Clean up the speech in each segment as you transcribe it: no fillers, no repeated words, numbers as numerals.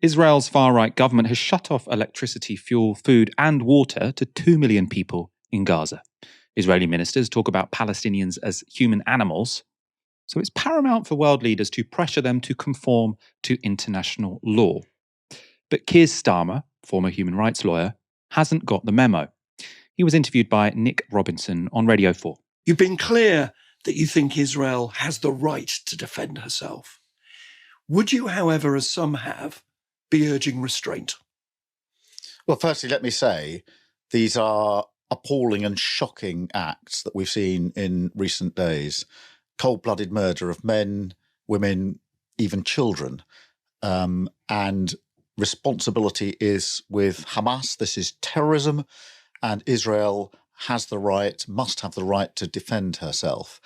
Israel's far-right government has shut off electricity, fuel, food and water to 2 million people in Gaza. Israeli ministers talk about Palestinians as human animals, so it's paramount for world leaders to pressure them to conform to international law. But Keir Starmer, former human rights lawyer, hasn't got the memo. He was interviewed by Nick Robinson on Radio 4. You've been clear that you think Israel has the right to defend herself. Would you, however, as some have, be urging restraint? Well, firstly, let me say these are appalling and shocking acts that we've seen in recent days. Cold-blooded murder of men, women, even children. And responsibility is with Hamas. This is terrorism, and Israel has the right, must have the right to defend herself.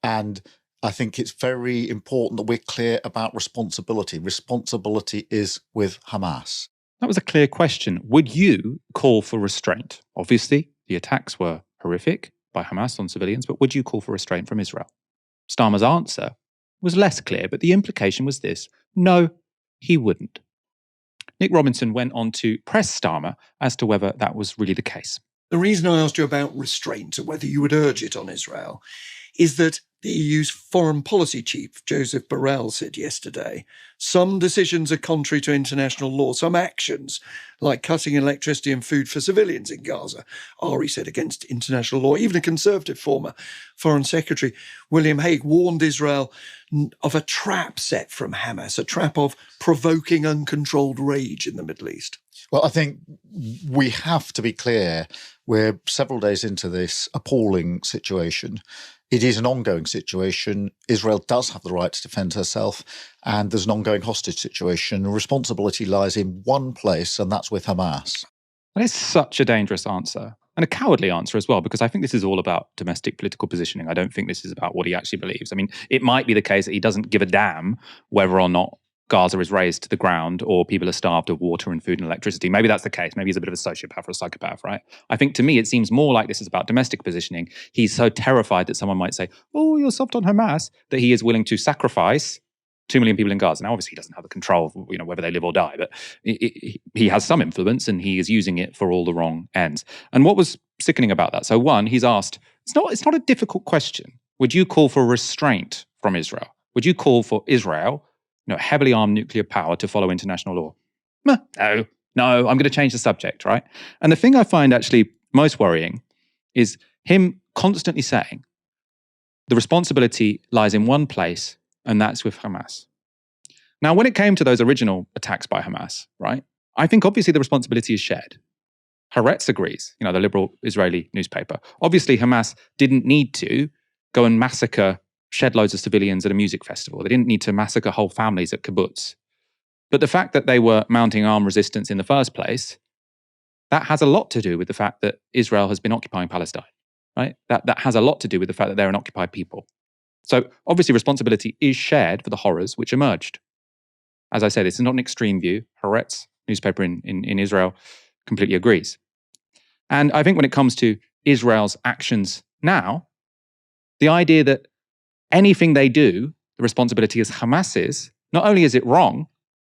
And I think it's very important that we're clear about responsibility. Responsibility is with Hamas. That was a clear question. Would you call for restraint? Obviously, the attacks were horrific by Hamas on civilians, but would you call for restraint from Israel? Starmer's answer was less clear, but the implication was this: no, he wouldn't. Nick Robinson went on to press Starmer as to whether that was really the case. The reason I asked you about restraint and whether you would urge it on Israel is that the EU's foreign policy chief, Joseph Borrell, said yesterday, some decisions are contrary to international law. Some actions, like cutting electricity and food for civilians in Gaza, are, he said, against international law. Even a Conservative former Foreign Secretary, William Hague, warned Israel of a trap set from Hamas, a trap of provoking uncontrolled rage in the Middle East. Well, I think we have to be clear. We're several days into this appalling situation. It is an ongoing situation. Israel does have the right to defend herself, and there's an ongoing hostage situation. Responsibility lies in one place, and that's with Hamas. That is such a dangerous answer, and a cowardly answer as well, because I think this is all about domestic political positioning. I don't think this is about what he actually believes. I mean, it might be the case that he doesn't give a damn whether or not Gaza is razed to the ground or people are starved of water and food and electricity. Maybe that's the case. Maybe he's a bit of a sociopath or a psychopath, right? I think to me, it seems more like this is about domestic positioning. He's so terrified that someone might say, oh, you're soft on Hamas, that he is willing to sacrifice 2 million people in Gaza. Now, obviously, he doesn't have the control of whether they live or die, but he has some influence and he is using it for all the wrong ends. And what was sickening about that? So one, he's asked, it's not a difficult question. Would you call for restraint from Israel? Would you call for Israel, heavily armed nuclear power, to follow international law? No, I'm going to change the subject, right? And the thing I find actually most worrying is him constantly saying the responsibility lies in one place, and that's with Hamas. Now, when it came to those original attacks by Hamas, right, I think obviously the responsibility is shared. Haaretz agrees, the liberal Israeli newspaper. Obviously, Hamas didn't need to go and shed loads of civilians at a music festival. They didn't need to massacre whole families at kibbutz. But the fact that they were mounting armed resistance in the first place, that has a lot to do with the fact that Israel has been occupying Palestine, right? That has a lot to do with the fact that they're an occupied people. So obviously responsibility is shared for the horrors which emerged. As I said, it's not an extreme view. Haaretz, newspaper in Israel, completely agrees. And I think when it comes to Israel's actions now, the idea that anything they do, the responsibility is Hamas's, not only is it wrong,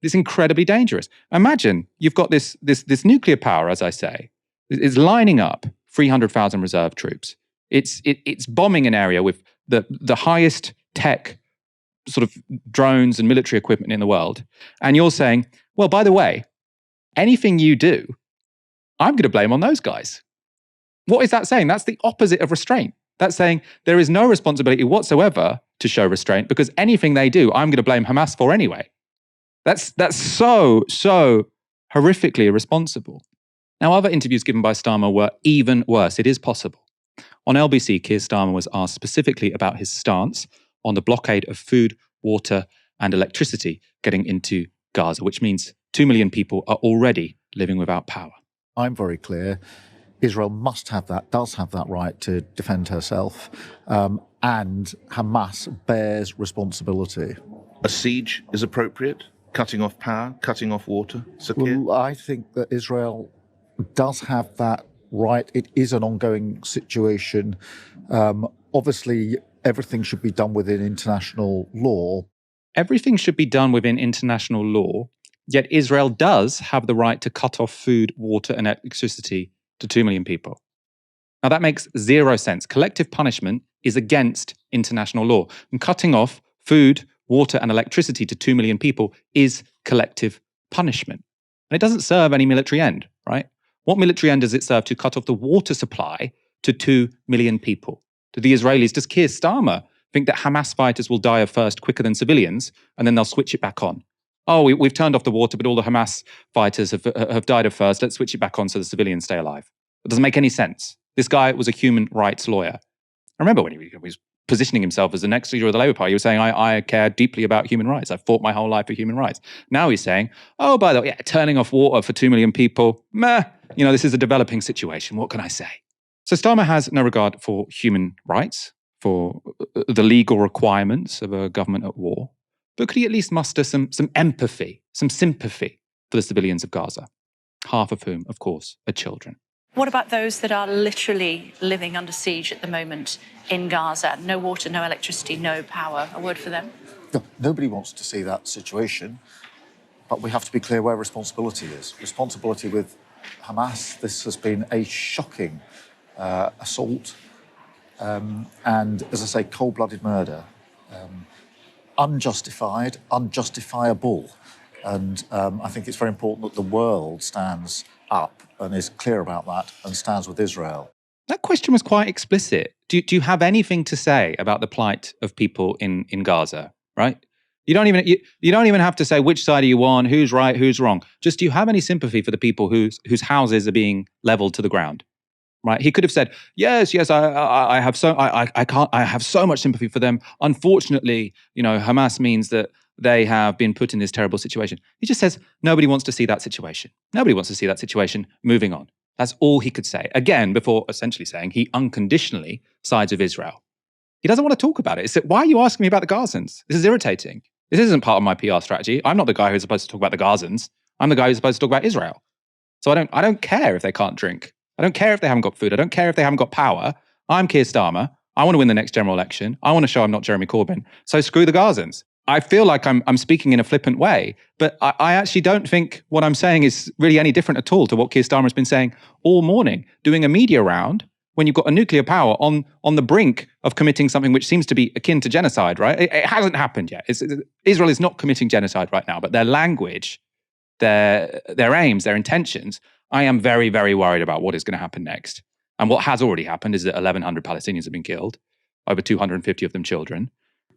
it's incredibly dangerous. Imagine you've got this nuclear power, as I say, is lining up 300,000 reserve troops. It's bombing an area with the highest tech sort of drones and military equipment in the world. And you're saying, well, by the way, anything you do, I'm going to blame on those guys. What is that saying? That's the opposite of restraint. That's saying there is no responsibility whatsoever to show restraint because anything they do, I'm going to blame Hamas for anyway. That's so horrifically irresponsible. Now, other interviews given by Starmer were even worse. It is possible. On LBC, Keir Starmer was asked specifically about his stance on the blockade of food, water, and electricity getting into Gaza, which means 2 million people are already living without power. I'm very clear. Israel must have that, does have that right to defend herself, and Hamas bears responsibility. A siege is appropriate? Cutting off power, cutting off water? Well, I think that Israel does have that right. It is an ongoing situation. Obviously, everything should be done within international law. Everything should be done within international law Yet Israel does have the right to cut off food, water, and electricity to 2 million people. Now, that makes zero sense. Collective punishment is against international law. And cutting off food, water, and electricity to 2 million people is collective punishment. And it doesn't serve any military end, right? What military end does it serve to cut off the water supply to 2 million people? Do the Israelis, does Keir Starmer think that Hamas fighters will die of thirst quicker than civilians and then they'll switch it back on? Oh, we've turned off the water, but all the Hamas fighters have died of thirst. Let's switch it back on so the civilians stay alive. It doesn't make any sense. This guy was a human rights lawyer. I remember when he was positioning himself as the next leader of the Labour Party, he was saying, I care deeply about human rights. I've fought my whole life for human rights. Now he's saying, oh, by the way, turning off water for 2 million people, meh, this is a developing situation. What can I say? So Starmer has no regard for human rights, for the legal requirements of a government at war. But could he at least muster some empathy, some sympathy for the civilians of Gaza, half of whom, of course, are children? What about those that are literally living under siege at the moment in Gaza? No water, no electricity, no power. A word for them? No, nobody wants to see that situation, but we have to be clear where responsibility is. Responsibility with Hamas, this has been a shocking assault and, as I say, cold-blooded murder. Unjustified, unjustifiable. And I think it's very important that the world stands up and is clear about that and stands with Israel. That question was quite explicit. Do you have anything to say about the plight of people in Gaza, right? You don't even have to say which side are you on, who's right, who's wrong. Just, do you have any sympathy for the people whose houses are being leveled to the ground? Right? He could have said, yes, I have so much sympathy for them. Unfortunately, Hamas means that they have been put in this terrible situation. He just says, nobody wants to see that situation. Nobody wants to see that situation. Moving on. That's all he could say. Again, before essentially saying he unconditionally sides with Israel. He doesn't want to talk about it. He said, why are you asking me about the Gazans? This is irritating. This isn't part of my PR strategy. I'm not the guy who's supposed to talk about the Gazans. I'm the guy who's supposed to talk about Israel. So I don't care if they can't drink. I don't care if they haven't got food. I don't care if they haven't got power. I'm Keir Starmer. I want to win the next general election. I want to show I'm not Jeremy Corbyn. So screw the Gazans. I feel like I'm speaking in a flippant way, but I actually don't think what I'm saying is really any different at all to what Keir Starmer has been saying all morning, doing a media round when you've got a nuclear power on the brink of committing something which seems to be akin to genocide, right? It hasn't happened yet. Israel is not committing genocide right now, but their language, their aims, their intentions, I am very, very worried about what is going to happen next. And what has already happened is that 1,100 Palestinians have been killed, over 250 of them children.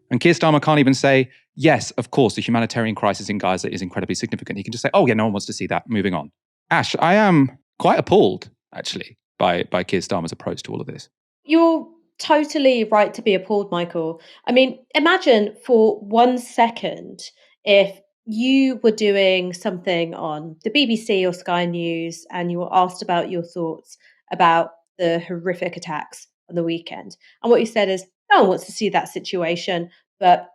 And Keir Starmer can't even say, yes, of course, the humanitarian crisis in Gaza is incredibly significant. He can just say, oh, yeah, no one wants to see that. Moving on. Ash, I am quite appalled, actually, by Keir Starmer's approach to all of this. You're totally right to be appalled, Michael. I mean, imagine for 1 second if you were doing something on the BBC or Sky News and you were asked about your thoughts about the horrific attacks on the weekend. And what you said is, no one wants to see that situation, but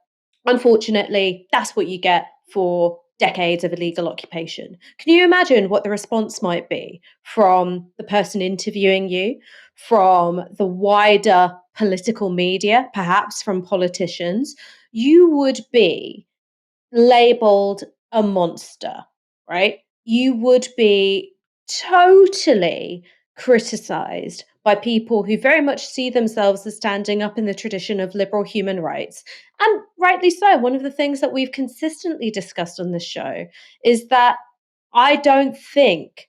unfortunately, that's what you get for decades of illegal occupation. Can you imagine what the response might be from the person interviewing you, from the wider political media, perhaps from politicians? You would be labeled a monster, right? You would be totally criticized by people who very much see themselves as standing up in the tradition of liberal human rights. And rightly so. One of the things that we've consistently discussed on this show is that I don't think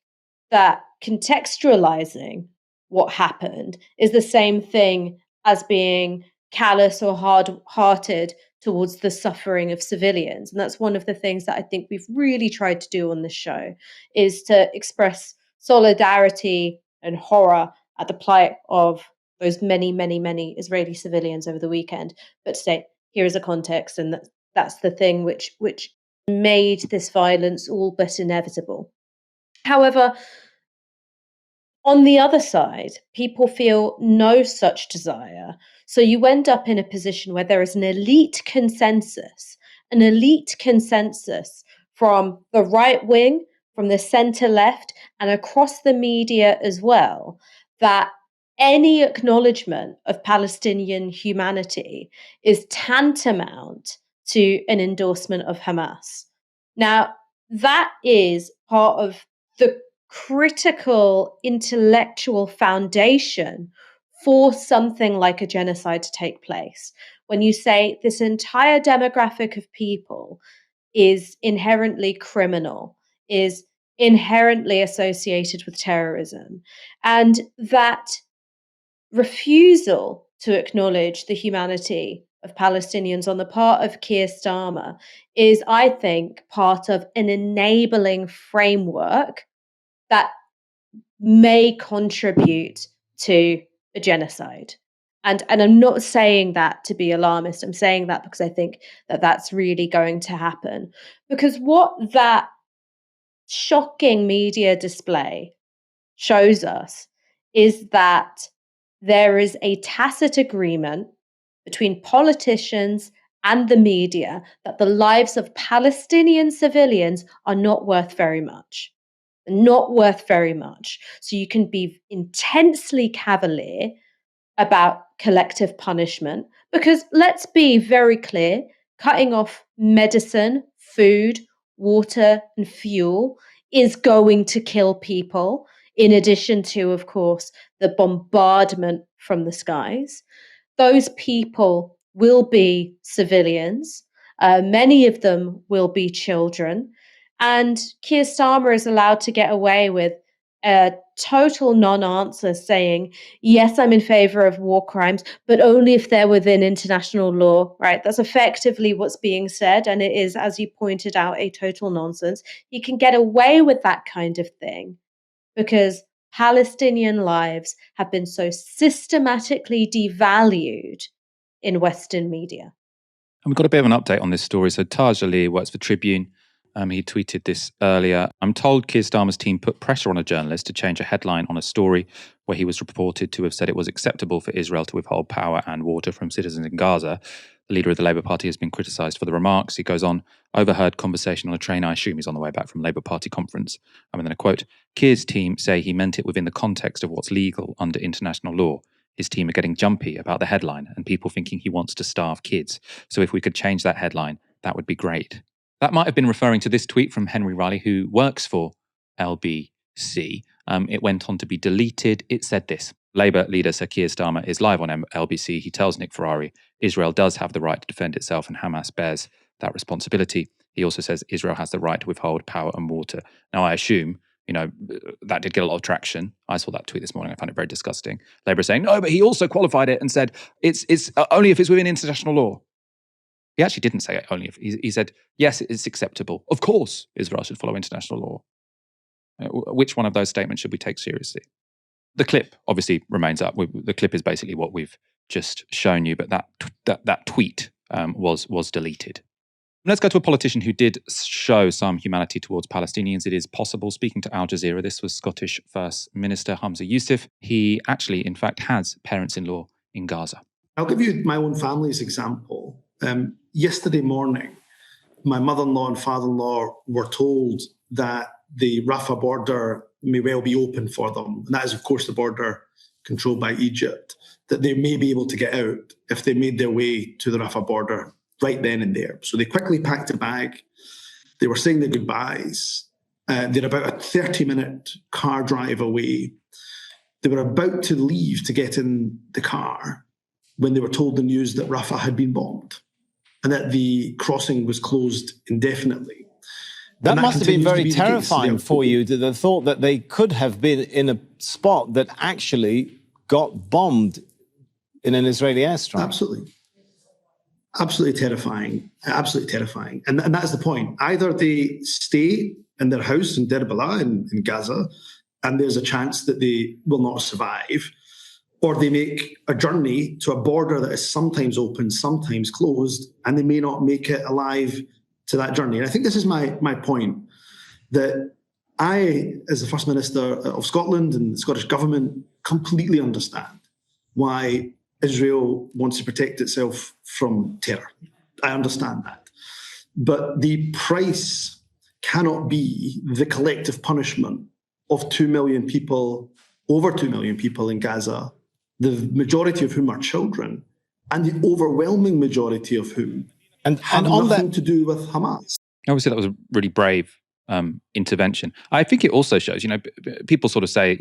that contextualizing what happened is the same thing as being callous or hard-hearted towards the suffering of civilians. And that's one of the things that I think we've really tried to do on this show, is to express solidarity and horror at the plight of those many, many, many Israeli civilians over the weekend, but to say, here is a context, and that's the thing which made this violence all but inevitable. However, on the other side, people feel no such desire. So you end up in a position where there is an elite consensus from the right wing, from the center left, and across the media as well, that any acknowledgement of Palestinian humanity is tantamount to an endorsement of Hamas. Now, that is part of the critical intellectual foundation for something like a genocide to take place. When you say this entire demographic of people is inherently criminal, is inherently associated with terrorism, and that refusal to acknowledge the humanity of Palestinians on the part of Keir Starmer is, I think, part of an enabling framework that may contribute to a genocide. And I'm not saying that to be alarmist. I'm saying that because I think that that's really going to happen. Because what that shocking media display shows us is that there is a tacit agreement between politicians and the media that the lives of Palestinian civilians are not worth very much. Not worth very much. So you can be intensely cavalier about collective punishment because let's be very clear, cutting off medicine, food, water, and fuel is going to kill people, in addition to, of course, the bombardment from the skies. Those people will be civilians. Many of them will be children. And Keir Starmer is allowed to get away with a total non-answer saying, yes, I'm in favor of war crimes, but only if they're within international law, right? That's effectively what's being said. And it is, as you pointed out, a total nonsense. He can get away with that kind of thing because Palestinian lives have been so systematically devalued in Western media. And we've got a bit of an update on this story. So Taj Ali works for Tribune. He tweeted this earlier. I'm told Keir Starmer's team put pressure on a journalist to change a headline on a story where he was reported to have said it was acceptable for Israel to withhold power and water from citizens in Gaza. The leader of the Labour Party has been criticised for the remarks. He goes on, overheard conversation on a train. I assume he's on the way back from Labour Party conference. And then a quote, Keir's team say he meant it within the context of what's legal under international law. His team are getting jumpy about the headline and people thinking he wants to starve kids. So if we could change that headline, that would be great. That might have been referring to this tweet from Henry Riley, who works for LBC. It went on to be deleted. It said this. Labour leader Sir Keir Starmer is live on LBC. He tells Nick Ferrari, Israel does have the right to defend itself and Hamas bears that responsibility. He also says Israel has the right to withhold power and water. Now, I assume, that did get a lot of traction. I saw that tweet this morning. I found it very disgusting. Labour is saying, no, but he also qualified it and said it's only if it's within international law. He actually didn't say it only if he said, yes, it's acceptable. Of course, Israel should follow international law. Which one of those statements should we take seriously? The clip obviously remains up. The clip is basically what we've just shown you, but that tweet was deleted. Let's go to a politician who did show some humanity towards Palestinians. It is possible. Speaking to Al Jazeera, this was Scottish First Minister Humza Yousaf. He actually, in fact, has parents-in-law in Gaza. I'll give you my own family's example. Yesterday morning, my mother-in-law and father-in-law were told that the Rafah border may well be open for them. And that is, of course, the border controlled by Egypt, that they may be able to get out if they made their way to the Rafah border right then and there. So they quickly packed a bag. They were saying their goodbyes. They're about a 30-minute car drive away. They were about to leave to get in the car when they were told the news that Rafah had been bombed and that the crossing was closed indefinitely. That must have been very terrifying for you, the thought that they could have been in a spot that actually got bombed in an Israeli airstrike. Absolutely. Absolutely terrifying. Absolutely terrifying. And that's the point. Either they stay in their house in Deir Balah in Gaza, and there's a chance that they will not survive, or they make a journey to a border that is sometimes open, sometimes closed, and they may not make it alive to that journey. And I think this is my point, that I, as the First Minister of Scotland and the Scottish Government, completely understand why Israel wants to protect itself from terror. I understand that. But the price cannot be the collective punishment of 2 million people, over 2 million people in Gaza, the majority of whom are children, and the overwhelming majority of whom have nothing to do with Hamas. Obviously, that was a really brave intervention. I think it also shows, people sort of say,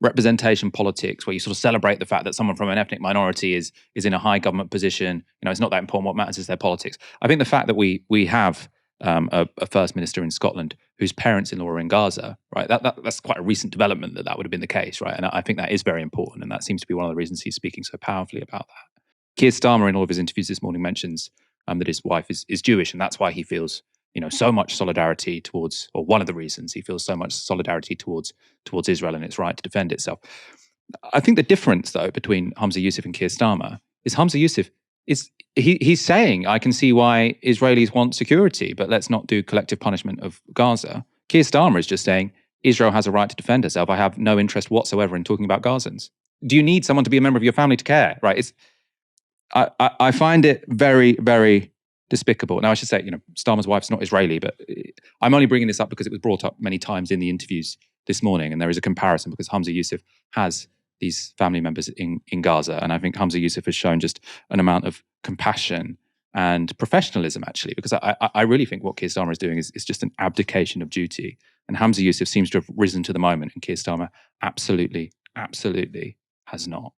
representation politics, where you sort of celebrate the fact that someone from an ethnic minority is in a high government position. It's not that important. What matters is their politics. I think the fact that we have a first minister in Scotland whose parents-in-law are in Gaza, right? That's quite a recent development that would have been the case, right? And I think that is very important, and that seems to be one of the reasons he's speaking so powerfully about that. Keir Starmer, in all of his interviews this morning, mentions that his wife is Jewish, and that's why he feels so much solidarity towards, or one of the reasons he feels so much solidarity towards Israel and its right to defend itself. I think the difference, though, between Humza Yousaf and Keir Starmer is Humza Yousaf he's saying, I can see why Israelis want security, but let's not do collective punishment of Gaza. Keir Starmer is just saying, Israel has a right to defend herself. I have no interest whatsoever in talking about Gazans. Do you need someone to be a member of your family to care? Right? I find it very, very despicable. Now, I should say, Starmer's wife's not Israeli, but I'm only bringing this up because it was brought up many times in the interviews this morning, and there is a comparison because Humza Yousaf has these family members in Gaza, and I think Humza Yousaf has shown just an amount of compassion and professionalism, actually, because I really think what Keir Starmer is doing is just an abdication of duty, and Humza Yousaf seems to have risen to the moment, and Keir Starmer absolutely has not.